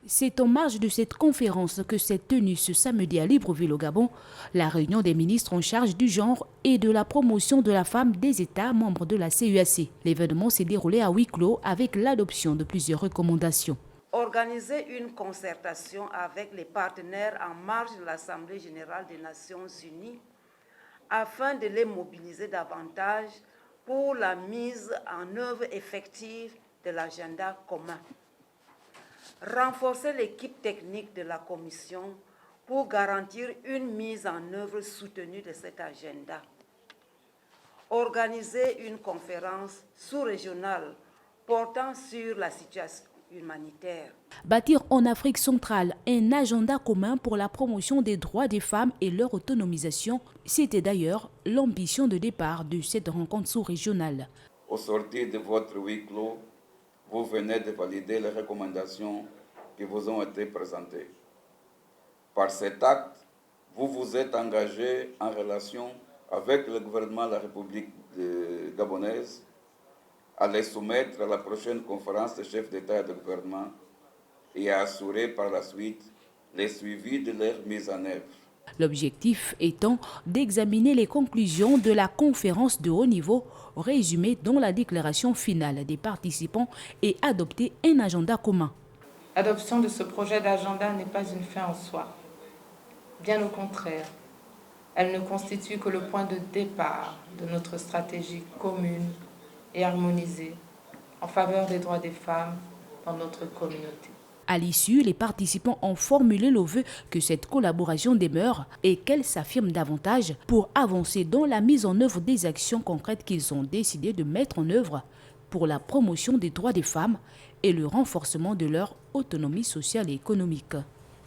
C'est en marge de cette conférence que s'est tenue ce samedi à Libreville au Gabon la réunion des ministres en charge du genre et de la promotion de la femme des États membres de la CEAC. L'événement s'est déroulé à huis clos avec l'adoption de plusieurs recommandations. Organiser une concertation avec les partenaires en marge de l'Assemblée générale des Nations unies afin de les mobiliser davantage pour la mise en œuvre effective de l'agenda commun. Renforcer l'équipe technique de la Commission pour garantir une mise en œuvre soutenue de cet agenda. Organiser une conférence sous-régionale portant sur la situation humanitaire. Bâtir en Afrique centrale un agenda commun pour la promotion des droits des femmes et leur autonomisation, c'était d'ailleurs l'ambition de départ de cette rencontre sous-régionale. Au sortir de votre huis clos, vous venez de valider les recommandations qui vous ont été présentées. Par cet acte, vous vous êtes engagé en relation avec le gouvernement de la République gabonaise à les soumettre à la prochaine conférence des chefs d'État et de gouvernement et à assurer par la suite les suivis de leur mise en œuvre. L'objectif étant d'examiner les conclusions de la conférence de haut niveau résumées dans la déclaration finale des participants et adopter un agenda commun. L'adoption de ce projet d'agenda n'est pas une fin en soi. Bien au contraire, elle ne constitue que le point de départ de notre stratégie commune et harmonisée en faveur des droits des femmes dans notre communauté. À l'issue, les participants ont formulé le vœu que cette collaboration demeure et qu'elle s'affirme davantage pour avancer dans la mise en œuvre des actions concrètes qu'ils ont décidé de mettre en œuvre pour la promotion des droits des femmes et le renforcement de leur autonomie sociale et économique.